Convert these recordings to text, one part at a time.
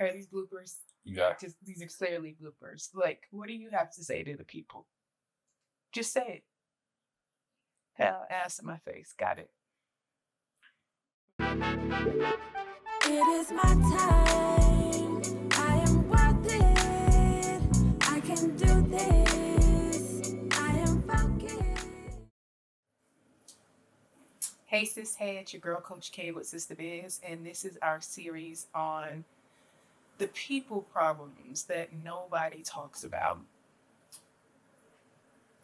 Are these bloopers? Yeah. Just these are clearly bloopers. Like, what do you have to say to the people? Just say it. Hell, ass in my face. Got it. It is my time. I am worth it. I can do this. I am focused. Hey sis, hey, it's your girl Coach K with Sistahbiz, and this is our series on the people problems that nobody talks about.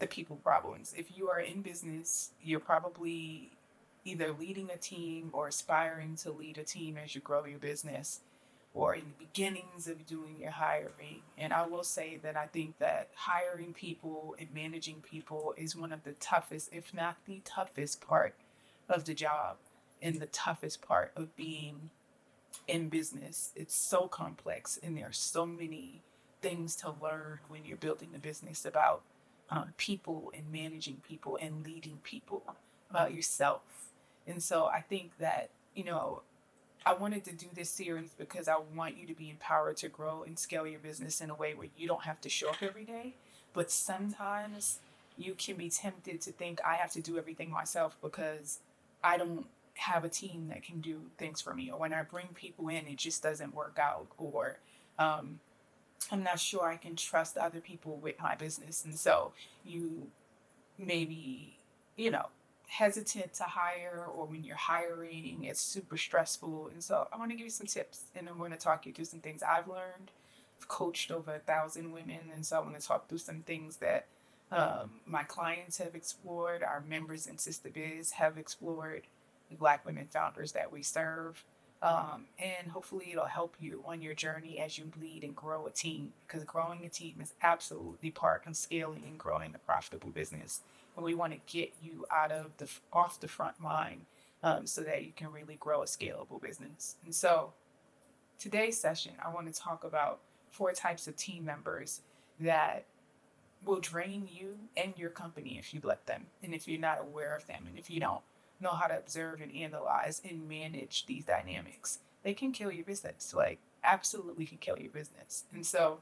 The people problems. If you are in business, you're probably either leading a team or aspiring to lead a team as you grow your business, or in the beginnings of doing your hiring. And I will say that I think that hiring people and managing people is one of the toughest, if not the toughest part of the job and the toughest part of being in business. It's so complex and there are so many things to learn when you're building a business about people and managing people and leading people, about yourself. And so I think that, I wanted to do this series because I want you to be empowered to grow and scale your business in a way where you don't have to show up every day. But sometimes you can be tempted to think I have to do everything myself because I don't have a team that can do things for me. Or when I bring people in, it just doesn't work out. Or I'm not sure I can trust other people with my business. And so you maybe, hesitant to hire, or when you're hiring, it's super stressful. And so I want to give you some tips, and I'm going to talk you through some things I've learned. I've coached over 1,000 women. And so I want to talk through some things that my clients have explored, our members in Sistahbiz have explored, the Black women founders that we serve. And hopefully it'll help you on your journey as you lead and grow a team, because growing a team is absolutely part of scaling and growing a profitable business. And we want to get you off the front line so that you can really grow a scalable business. And so today's session, I want to talk about 4 types of team members that will drain you and your company if you let them, and if you're not aware of them, and if you don't know how to observe and analyze and manage these dynamics. They can kill your business, like absolutely can kill your business. And so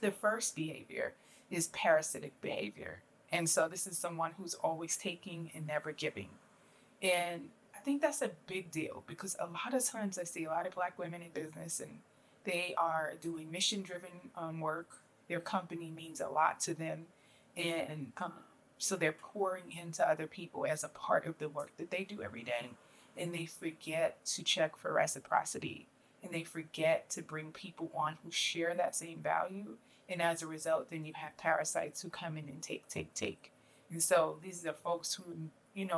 the first behavior is parasitic behavior. And so this is someone who's always taking and never giving. And I think that's a big deal because a lot of times I see a lot of Black women in business and they are doing mission-driven work. Their company means a lot to them. And so they're pouring into other people as a part of the work that they do every day. And they forget to check for reciprocity. And they forget to bring people on who share that same value. And as a result, then you have parasites who come in and take. And so these are folks who,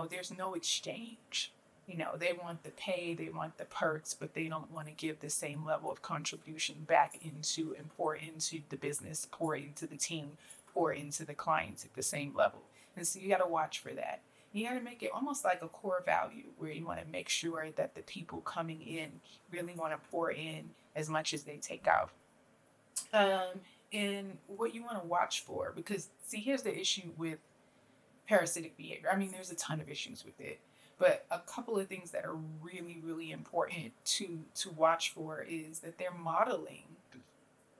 there's no exchange. They want the pay, they want the perks, but they don't want to give the same level of contribution back into and pour into the business, pour into the team, pour into the clients at the same level. And so you got to watch for that. You got to make it almost like a core value where you want to make sure that the people coming in really want to pour in as much as they take out. And what you want to watch for, because see, here's the issue with parasitic behavior. I mean, there's a ton of issues with it, but a couple of things that are really, really important to watch for is that they're modeling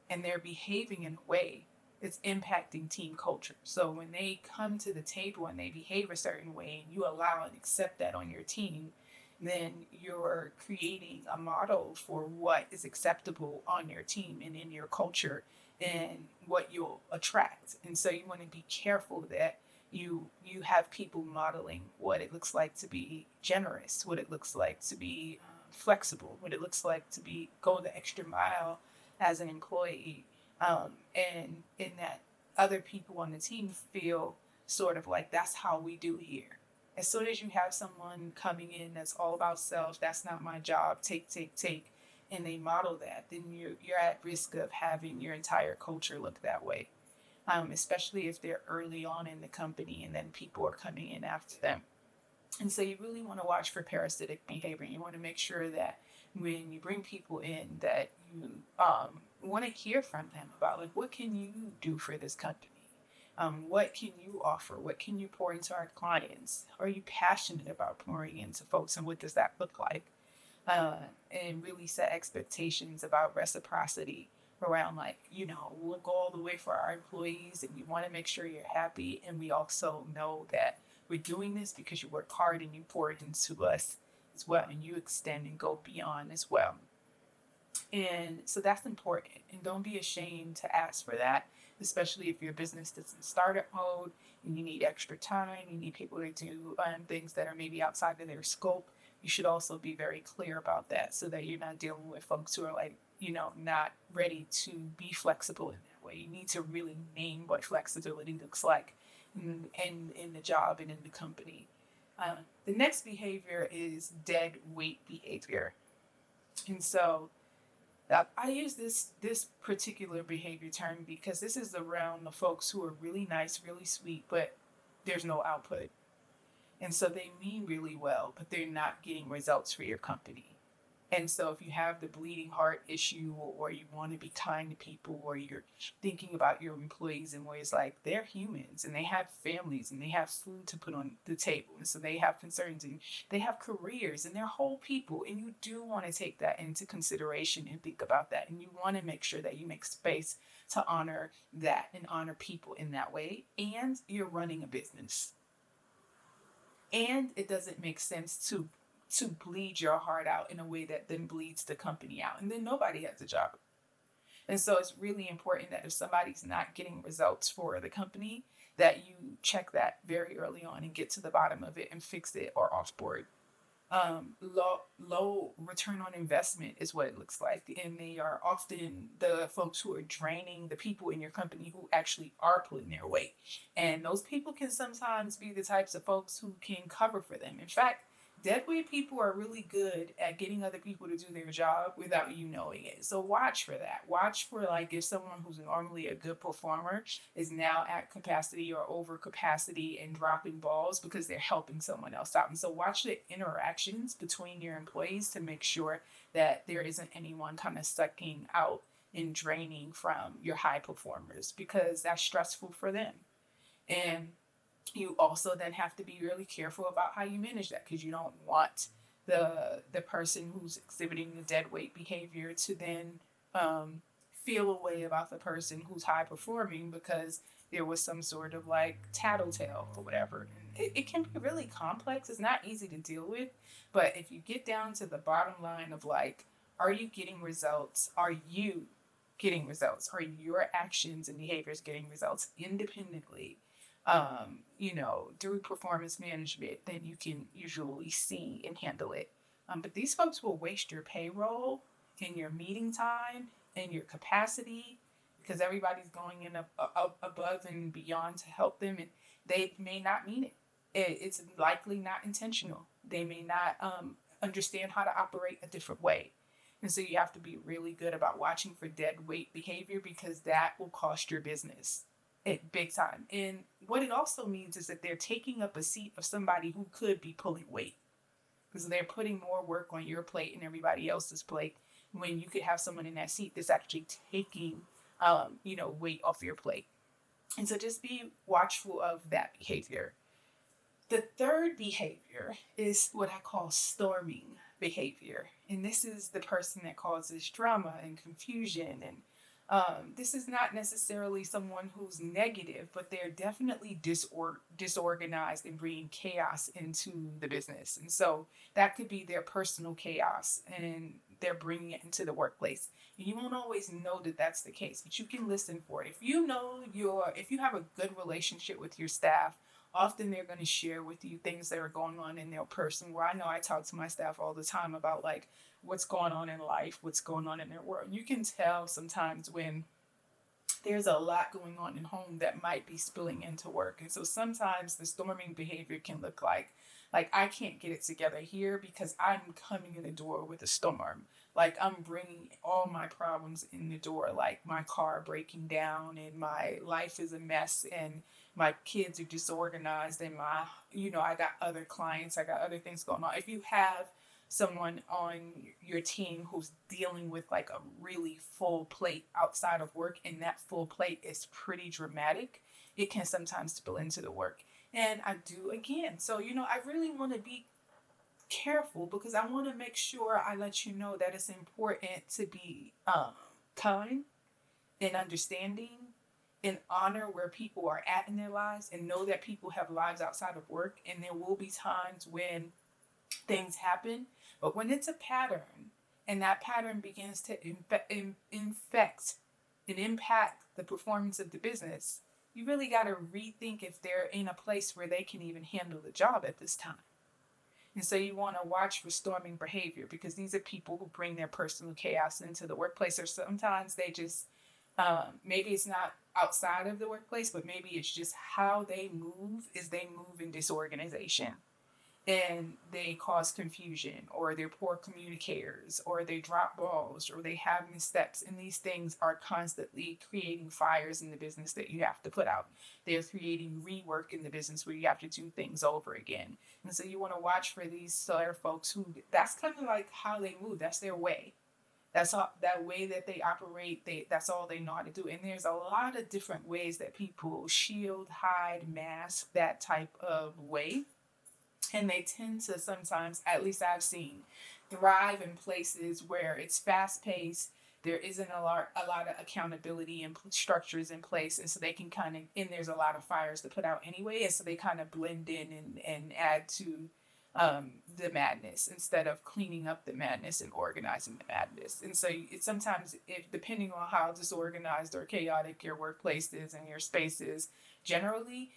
and they're behaving in a way it's impacting team culture. So when they come to the table and they behave a certain way and you allow and accept that on your team, then you're creating a model for what is acceptable on your team and in your culture and what you'll attract. And so you want to be careful that you have people modeling what it looks like to be generous, what it looks like to be flexible, what it looks like to be go the extra mile as an employee. And in that other people on the team feel sort of like that's how we do here. As soon as you have someone coming in that's all about self, that's not my job, take, and they model that, then you're at risk of having your entire culture look that way, especially if they're early on in the company and then people are coming in after them. And so you really want to watch for parasitic behavior. You want to make sure that when you bring people in that you want to hear from them about, like, what can you do for this company? What can you offer? What can you pour into our clients? Are you passionate about pouring into folks, and what does that look like? uh, and really set expectations about reciprocity around, like, we'll go all the way for our employees and we want to make sure you're happy. And we also know that we're doing this because you work hard and you pour it into us as well. And you extend and go beyond as well. And so that's important. And don't be ashamed to ask for that, especially if your business is in startup mode and you need extra time, you need people to do things that are maybe outside of their scope. You should also be very clear about that so that you're not dealing with folks who are like, not ready to be flexible in that way. You need to really name what flexibility looks like in the job and in the company. The next behavior is dead weight behavior. And so I use this particular behavior term because this is around the folks who are really nice, really sweet, but there's no output. And so they mean really well, but they're not getting results for your company. And so if you have the bleeding heart issue, or you want to be kind to people, or you're thinking about your employees in ways like they're humans and they have families and they have food to put on the table. And so they have concerns and they have careers and they're whole people. And you do want to take that into consideration and think about that. And you want to make sure that you make space to honor that and honor people in that way. And you're running a business. And it doesn't make sense to bleed your heart out in a way that then bleeds the company out. And then nobody has a job. And so it's really important that if somebody's not getting results for the company, that you check that very early on and get to the bottom of it and fix it or offboard. Low return on investment is what it looks like. And they are often the folks who are draining the people in your company who actually are pulling their weight. And those people can sometimes be the types of folks who can cover for them. In fact, deadweight people are really good at getting other people to do their job without you knowing it. So watch for that. Watch for, like, if someone who's normally a good performer is now at capacity or over capacity and dropping balls because they're helping someone else out. And so watch the interactions between your employees to make sure that there isn't anyone kind of sucking out and draining from your high performers, because that's stressful for them. And you also then have to be really careful about how you manage that, because you don't want the person who's exhibiting the dead weight behavior to then feel a way about the person who's high performing because there was some sort of like tattletale or whatever. It can be really complex. It's not easy to deal with, but if you get down to the bottom line of, like, are you getting results? Are you getting results? Are your actions and behaviors getting results independently? Through performance management, then you can usually see and handle it. But these folks will waste your payroll and your meeting time and your capacity because everybody's going in above and beyond to help them, and they may not mean it. It's likely not intentional. They may not understand how to operate a different way. And so you have to be really good about watching for dead weight behavior, because that will cost your business big time. And what it also means is that they're taking up a seat of somebody who could be pulling weight, because they're putting more work on your plate and everybody else's plate, when you could have someone in that seat that's actually taking weight off your plate. And so just be watchful of that behavior. The third behavior is what I call storming behavior. And this is the person that causes drama and confusion. And this is not necessarily someone who's negative, but they're definitely disorganized and bringing chaos into the business. And so that could be their personal chaos, and they're bringing it into the workplace. And you won't always know that that's the case, but you can listen for it. If you have a good relationship with your staff, often they're going to share with you things that are going on in their person. Where I know I talk to my staff all the time about, like, what's going on in life, what's going on in their world. You can tell sometimes when there's a lot going on in home that might be spilling into work. And so sometimes the storming behavior can look like I can't get it together here because I'm coming in the door with a storm. Like, I'm bringing all my problems in the door, like my car breaking down and my life is a mess and my kids are disorganized and I got other clients, I got other things going on. If you have someone on your team who's dealing with like a really full plate outside of work, and that full plate is pretty dramatic, it can sometimes spill into the work. And I do again. So, I really want to be careful because I want to make sure I let you know that it's important to be kind and understanding and honor where people are at in their lives and know that people have lives outside of work, and there will be times when things happen. But when it's a pattern and that pattern begins to infect and impact the performance of the business, you really got to rethink if they're in a place where they can even handle the job at this time. And so you want to watch for storming behavior, because these are people who bring their personal chaos into the workplace, or sometimes they just, maybe it's not outside of the workplace, but maybe it's just how they move is they move in disorganization. And they cause confusion, or they're poor communicators, or they drop balls, or they have missteps. And these things are constantly creating fires in the business that you have to put out. They're creating rework in the business where you have to do things over again. And so you want to watch for these sort of folks who, that's kind of like how they move. That's their way. That's all, that way that they operate. That's all they know how to do. And there's a lot of different ways that people shield, hide, mask that type of way. And they tend to sometimes, at least I've seen, thrive in places where it's fast paced. There isn't a lot of accountability and structures in place. And so they can kind of, and there's a lot of fires to put out anyway. And so they kind of blend in and add to the madness instead of cleaning up the madness and organizing the madness. And so it sometimes, if depending on how disorganized or chaotic your workplace is and your space is generally,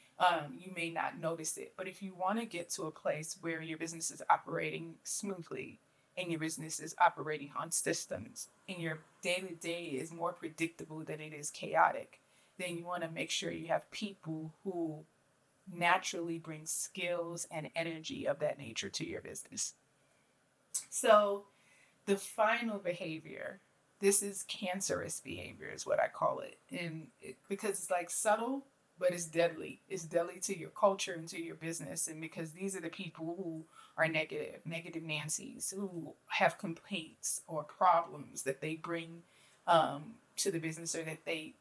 you may not notice it. But if you want to get to a place where your business is operating smoothly and your business is operating on systems and your day-to-day is more predictable than it is chaotic, then you want to make sure you have people who naturally bring skills and energy of that nature to your business. So the final behavior, this is cancerous behavior is what I call it. And because it's like subtle, but it's deadly. It's deadly to your culture and to your business. And because these are the people who are negative Nancy's, who have complaints or problems that they bring to the business, or that they,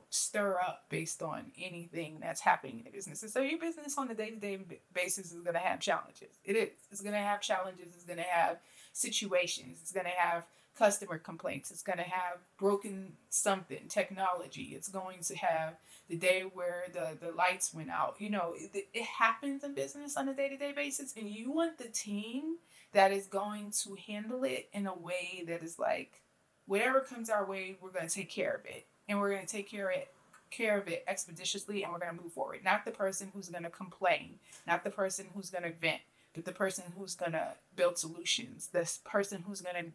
stir up based on anything that's happening in the business. And so your business on a day-to-day basis is going to have challenges. It is. It's going to have challenges. It's going to have situations. It's going to have customer complaints. It's going to have broken something, technology. It's going to have the day where the lights went out. It happens in business on a day-to-day basis, and you want the team that is going to handle it in a way that is like, whatever comes our way, we're going to take care of it. And we're going to take care of it expeditiously, and we're going to move forward. Not the person who's going to complain, not the person who's going to vent, but the person who's going to build solutions, this person who's going to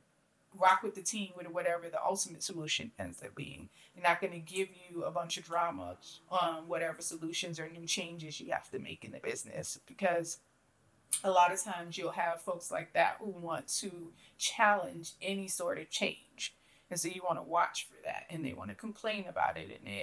rock with the team with whatever the ultimate solution ends up being. They're not going to give you a bunch of drama on whatever solutions or new changes you have to make in the business, because a lot of times you'll have folks like that who want to challenge any sort of change. And so you want to watch for that, and they want to complain about it. And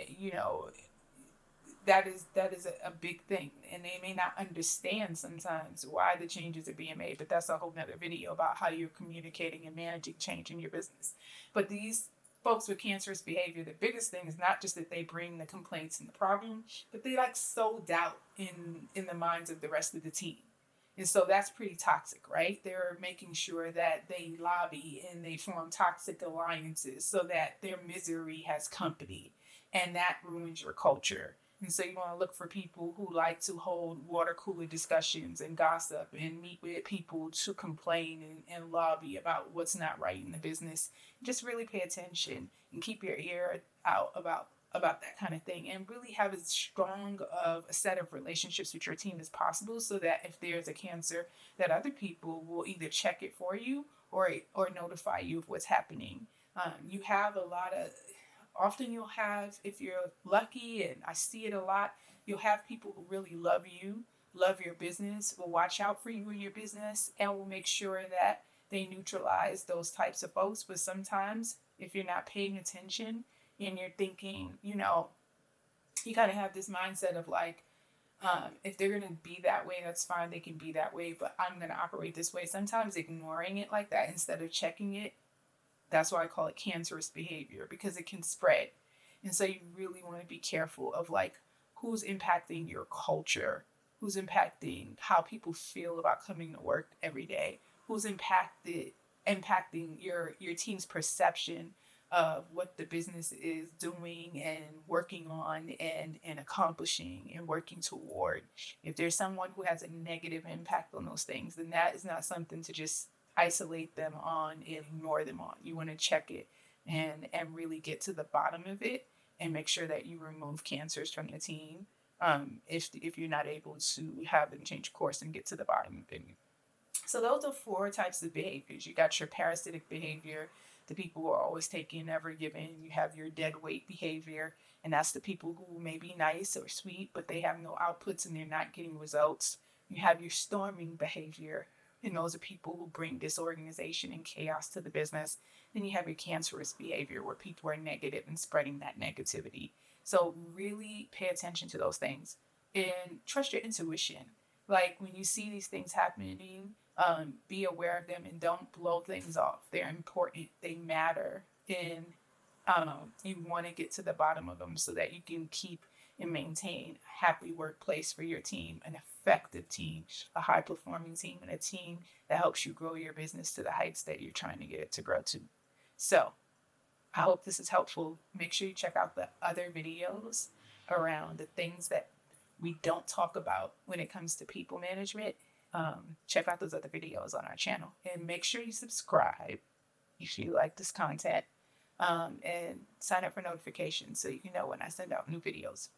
that is a big thing. And they may not understand sometimes why the changes are being made, but that's a whole nother video about how you're communicating and managing change in your business. But these folks with cancerous behavior, the biggest thing is not just that they bring the complaints and the problem, but they sow doubt in the minds of the rest of the team. And so that's pretty toxic, right? They're making sure that they lobby and they form toxic alliances so that their misery has company, and that ruins your culture. And so you want to look for people who like to hold water cooler discussions and gossip and meet with people to complain and lobby about what's not right in the business. Just really pay attention and keep your ear out about that kind of thing, and really have as strong of a set of relationships with your team as possible, so that if there's a cancer, that other people will either check it for you or notify you of what's happening. You have often you'll have, if you're lucky, and I see it a lot, you'll have people who really love you, love your business, will watch out for you and your business, and will make sure that they neutralize those types of folks. But sometimes if you're not paying attention, and you're thinking, you kind of have this mindset of like, if they're going to be that way, that's fine. They can be that way, but I'm going to operate this way. Sometimes ignoring it like that instead of checking it. That's why I call it cancerous behavior, because it can spread. And so you really want to be careful of like who's impacting your culture who's impacting how people feel about coming to work every day, who's impacting your team's perception of what the business is doing and working on and accomplishing and working toward. If there's someone who has a negative impact on those things, then that is not something to just isolate them on and ignore them on. You want to check it and really get to the bottom of it and make sure that you remove cancers from the team, if you're not able to have them change course and get to the bottom of it. So those are 4 types of behaviors. You got your parasitic behavior, the people who are always taking, never giving. You have your dead weight behavior, and that's the people who may be nice or sweet, but they have no outputs and they're not getting results. You have your storming behavior, and those are people who bring disorganization and chaos to the business. Then you have your cancerous behavior, where people are negative and spreading that negativity. So really pay attention to those things and trust your intuition. Like when you see these things happening, be aware of them and don't blow things off. They're important. They matter. And you want to get to the bottom of them so that you can keep and maintain a happy workplace for your team, an effective team, a high performing team, and a team that helps you grow your business to the heights that you're trying to get it to grow to. So I hope this is helpful. Make sure you check out the other videos around the things that we don't talk about when it comes to people management. Check out those other videos on our channel and make sure you subscribe if you like this content, and sign up for notifications so you know when I send out new videos.